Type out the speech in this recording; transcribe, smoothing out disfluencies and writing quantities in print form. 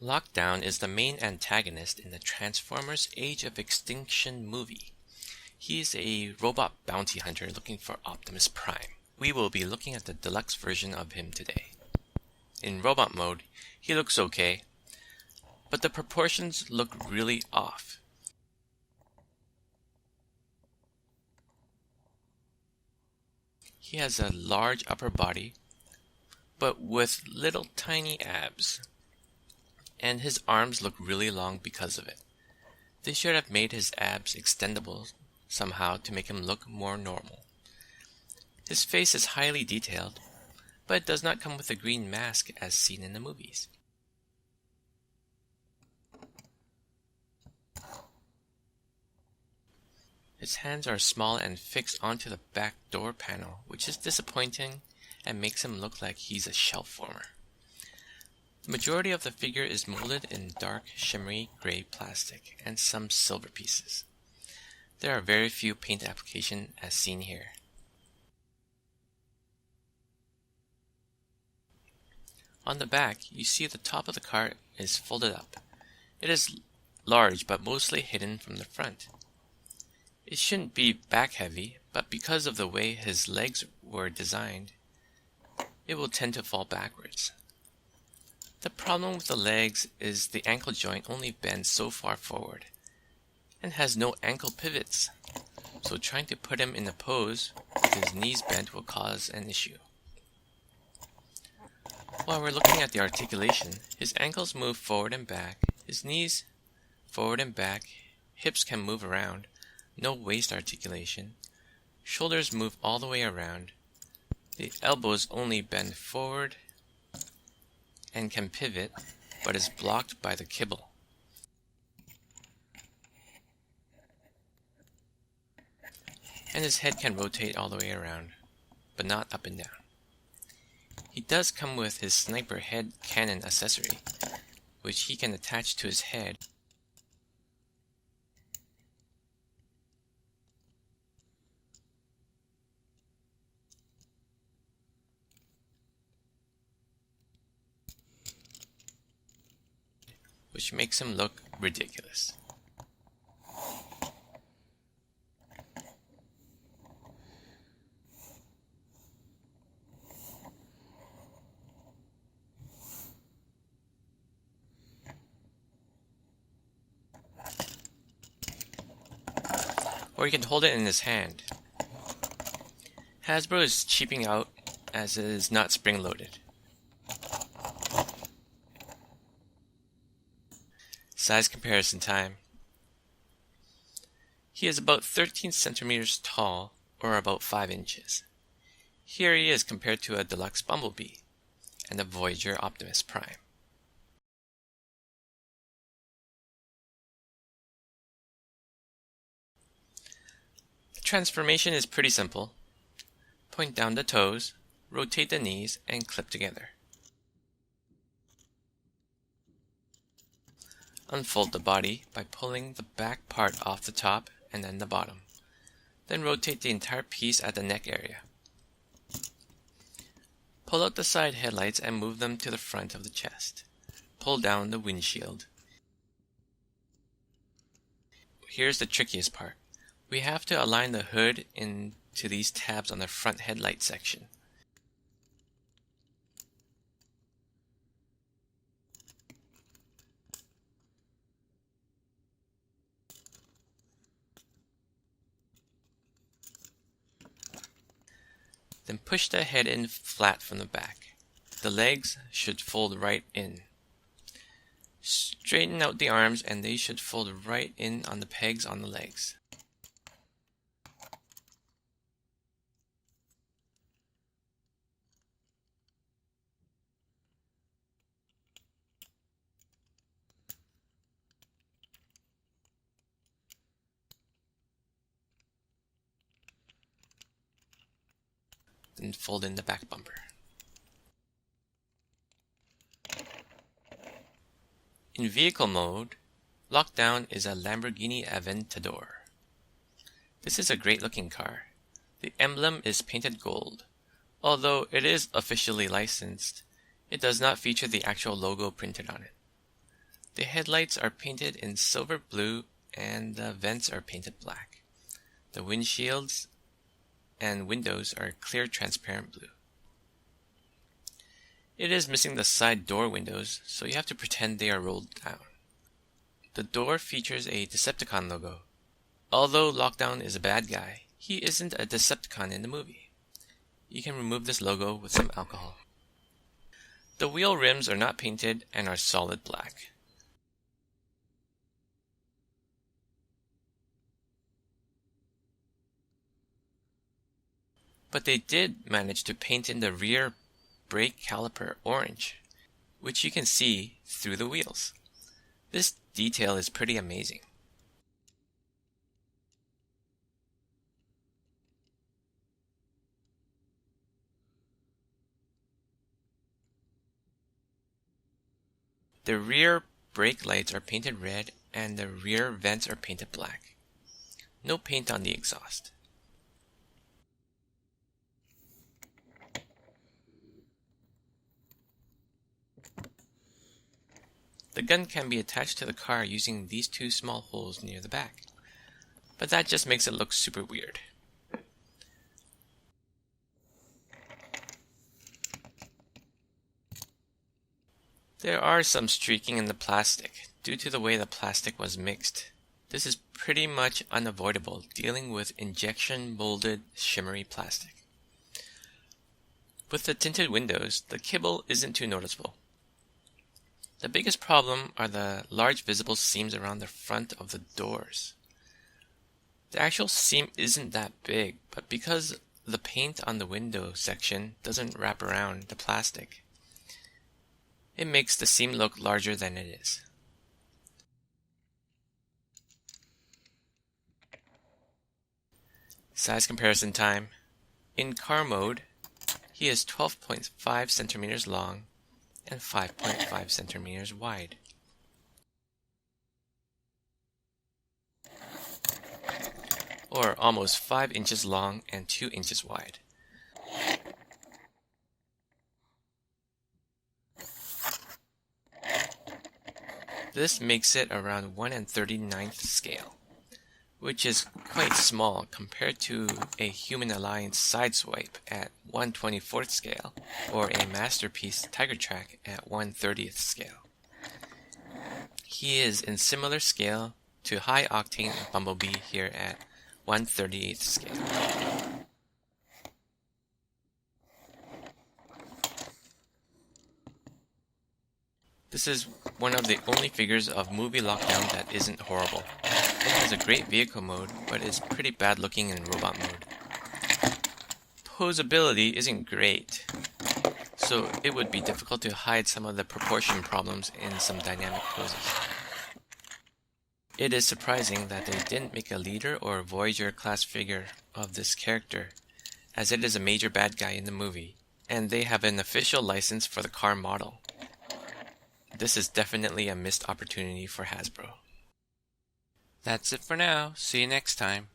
Lockdown is the main antagonist in the Transformers Age of Extinction movie. He is a robot bounty hunter looking for Optimus Prime. We will be looking at the deluxe version of him today. In robot mode, he looks okay, but the proportions look really off. He has a large upper body, but with little tiny abs. And his arms look really long because of it. They should have made his abs extendable somehow to make him look more normal. His face is highly detailed, but it does not come with a green mask as seen in the movies. His hands are small and fixed onto the back door panel, which is disappointing and makes him look like he's a shelf former. The majority of the figure is molded in dark, shimmery gray plastic and some silver pieces. There are very few paint applications as seen here. On the back, you see the top of the car is folded up. It is large but mostly hidden from the front. It shouldn't be back heavy, but because of the way his legs were designed, it will tend to fall backwards. The problem with the legs is the ankle joint only bends so far forward and has no ankle pivots, so trying to put him in a pose with his knees bent will cause an issue. While we're looking at the articulation, his ankles move forward and back, his knees forward and back, hips can move around, no waist articulation, shoulders move all the way around, the elbows only bend forward and can pivot, but is blocked by the kibble. And his head can rotate all the way around, but not up and down. He does come with his sniper head cannon accessory, which he can attach to his head. Which makes him look ridiculous. Or he can hold it in his hand. Hasbro is cheaping out as it is not spring-loaded. Size comparison time. He is about 13 centimeters tall, or about 5 inches. Here he is compared to a Deluxe Bumblebee and a Voyager Optimus Prime. The transformation is pretty simple. Point down the toes, rotate the knees, and clip together. Unfold the body by pulling the back part off the top and then the bottom. Then rotate the entire piece at the neck area. Pull out the side headlights and move them to the front of the chest. Pull down the windshield. Here's the trickiest part. We have to align the hood into these tabs on the front headlight section. Then push the head in flat from the back. The legs should fold right in. Straighten out the arms and they should fold right in on the pegs on the legs. Then fold in the back bumper. In vehicle mode, Lockdown is a Lamborghini Aventador. This is a great looking car. The emblem is painted gold. Although it is officially licensed, it does not feature the actual logo printed on it. The headlights are painted in silver blue and the vents are painted black. The windshields and windows are clear transparent blue. It is missing the side door windows, so you have to pretend they are rolled down. The door features a Decepticon logo. Although Lockdown is a bad guy, he isn't a Decepticon in the movie. You can remove this logo with some alcohol. The wheel rims are not painted and are solid black. But they did manage to paint in the rear brake caliper orange, which you can see through the wheels. This detail is pretty amazing. The rear brake lights are painted red and the rear vents are painted black. No paint on the exhaust. The gun can be attached to the car using these two small holes near the back, but that just makes it look super weird. There are some streaking in the plastic due to the way the plastic was mixed. This is pretty much unavoidable dealing with injection molded shimmery plastic. With the tinted windows, the kibble isn't too noticeable. The biggest problem are the large visible seams around the front of the doors. The actual seam isn't that big, but because the paint on the window section doesn't wrap around the plastic, it makes the seam look larger than it is. Size comparison time. In car mode, he is 12.5 centimeters long and 5.5 centimeters wide. Or almost 5 inches long and 2 inches wide. This makes it around 1/39th scale, which is quite small compared to a Human Alliance Sideswipe at 1/24th scale, or a Masterpiece Tiger Track at 1/30th scale. He is in similar scale to High Octane Bumblebee here at 1/38th scale. This is one of the only figures of movie Lockdown that isn't horrible. It has a great vehicle mode, but is pretty bad looking in robot mode. Posability isn't great, so it would be difficult to hide some of the proportion problems in some dynamic poses. It is surprising that they didn't make a Leader or Voyager class figure of this character, as it is a major bad guy in the movie, and they have an official license for the car model. This is definitely a missed opportunity for Hasbro. That's it for now. See you next time.